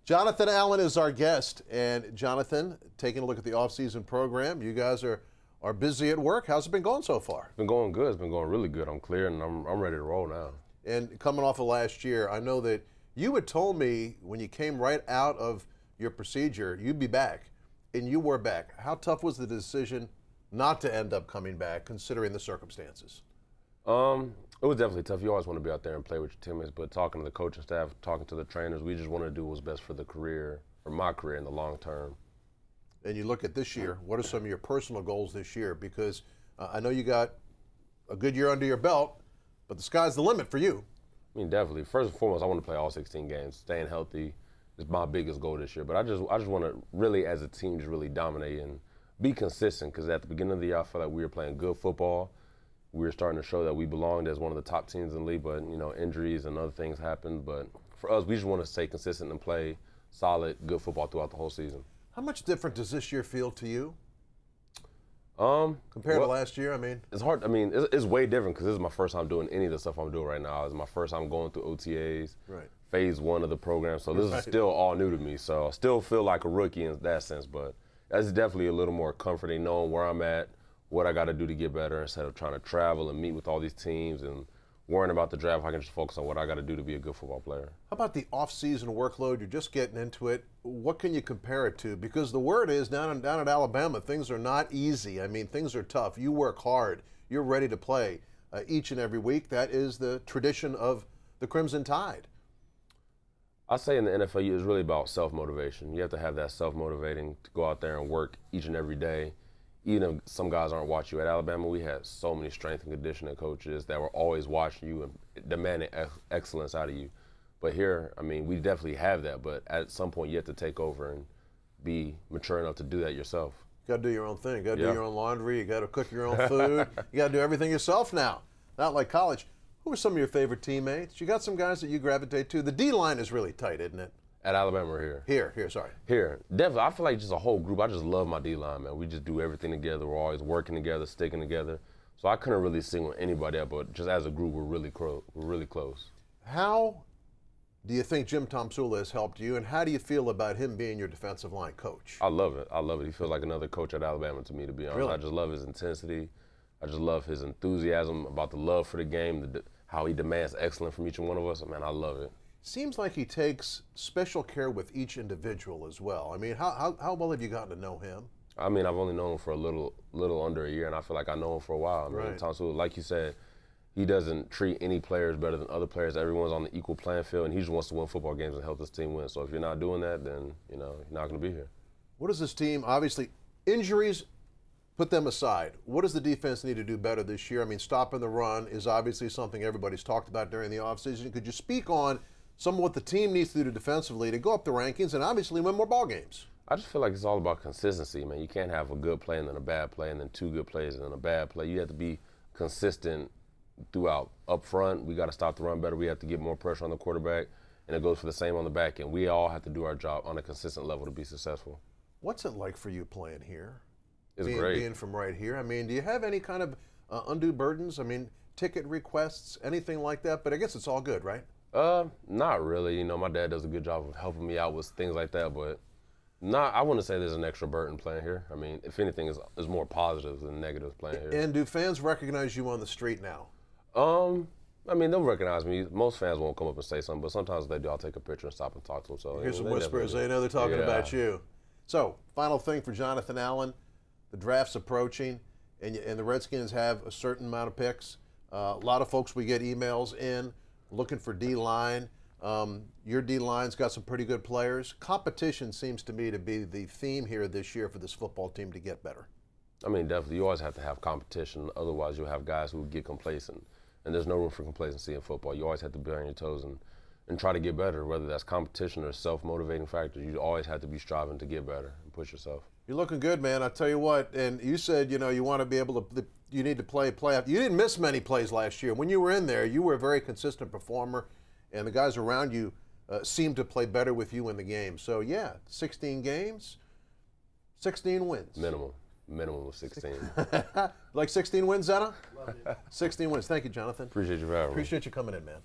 Jonathan Allen is our guest, and Jonathan, taking a look at the offseason program, you guys are busy at work. How's it been going so far? It's been going good. It's been going really good. I'm clear, and I'm ready to roll now. And coming off of last year, I know that you had told me when you came right out of your procedure, you'd be back, and you were back. How tough was the decision not to end up coming back, considering the circumstances? It was definitely tough. You always want to be out there and play with your teammates, but talking to the coaching staff, talking to the trainers, we just wanted to do what was best for the career, or my career in the long term. And you look at this year, what are some of your personal goals this year? Because I know you got a good year under your belt, but the sky's the limit for you. I mean, definitely. First and foremost, I want to play all 16 games. Staying healthy is my biggest goal this year. But I just want to really, as a team, just really dominate and be consistent. Because at the beginning of the year, I felt like we were playing good football. We were starting to show that we belonged as one of the top teams in the league. But you know, injuries and other things happened. But for us, we just want to stay consistent and play solid, good football throughout the whole season. How much different does this year feel to you? Compared to last year, I mean? It's hard. I mean, it's way different because this is my first time doing any of the stuff I'm doing right now. It's my first time going through OTAs, right. phase 1 of the program. So this is still all new to me. So I still feel like a rookie in that sense, but that's definitely a little more comforting knowing where I'm at, what I got to do to get better instead of trying to travel and meet with all these teams and worrying about the draft. I can just focus on what I got to do to be a good football player. How about the off-season workload? You're just getting into it. What can you compare it to? Because the word is down at Alabama, things are not easy. I mean, things are tough. You work hard. You're ready to play each and every week. That is the tradition of the Crimson Tide. I say in the NFL, it's really about self-motivation. You have to have that self-motivating to go out there and work each and every day. Even if some guys aren't watching you. At Alabama, we had so many strength and conditioning coaches that were always watching you and demanding excellence out of you. But here, I mean, we definitely have that, but at some point you have to take over and be mature enough to do that yourself. You got to do your own thing. You got to do your own laundry. You got to cook your own food. You got to do everything yourself now, not like college. Who are some of your favorite teammates? You got some guys that you gravitate to. The D-line is really tight, isn't it? At Alabama or here? Here, sorry. Here. Definitely. I feel like just a whole group. I just love my D-line, man. We just do everything together. We're always working together, sticking together. So I couldn't really single anybody out, but just as a group, we're really close. How do you think Jim Tomsula has helped you, and how do you feel about him being your defensive line coach? I love it. I love it. He feels like another coach at Alabama to me, to be honest. Really? I just love his intensity. I just love his enthusiasm about the love for the game, how he demands excellence from each one of us. Man, I love it. Seems like he takes special care with each individual as well. I mean, how well have you gotten to know him? I mean, I've only known him for a little under a year, and I feel like I know him for a while. I mean, right. Tomsula, like you said, he doesn't treat any players better than other players. Everyone's on the equal playing field, and he just wants to win football games and help his team win. So if you're not doing that, then, you know, you're not going to be here. What does this team, obviously, injuries, put them aside. What does the defense need to do better this year? I mean, stopping the run is obviously something everybody's talked about during the offseason. Could you speak on some of what the team needs to do defensively to go up the rankings and obviously win more ball games? I just feel like it's all about consistency, man. You can't have a good play and then a bad play and then 2 good plays and then a bad play. You have to be consistent throughout. Up front, we got to stop the run better. We have to get more pressure on the quarterback, and it goes for the same on the back end. We all have to do our job on a consistent level to be successful. What's it like for you playing here? It's great. Being from right here. I mean, do you have any kind of undue burdens? I mean, ticket requests, anything like that? But I guess it's all good, right? Not really. You know, my dad does a good job of helping me out with things like that, but I wouldn't say there's an extra burden playing here. I mean, if anything, is more positives than negatives playing here. And do fans recognize you on the street now? I mean, they'll recognize me. Most fans won't come up and say something, but sometimes they do. I'll take a picture and stop and talk to them. So here's some whispers. They know they're talking about you. So, final thing for Jonathan Allen. The draft's approaching, and the Redskins have a certain amount of picks. A lot of folks, we get emails in looking for D-line. Your D-line's got some pretty good players. Competition seems to me to be the theme here this year for this football team to get better. I mean, definitely. You always have to have competition. Otherwise, you'll have guys who get complacent, and there's no room for complacency in football. You always have to be on your toes and try to get better, whether that's competition or self-motivating factors. You always have to be striving to get better and push yourself. You're looking good, man. I tell you what, and you said, you know, you want to be able to, you need to play playoff. You didn't miss many plays last year. When you were in there, you were a very consistent performer, and the guys around you seemed to play better with you in the game. So, yeah, 16 games, 16 wins. Minimum of 16. Like 16 wins, Zena? 16 wins. Thank you, Jonathan. Appreciate you for having me. Appreciate you coming in, man.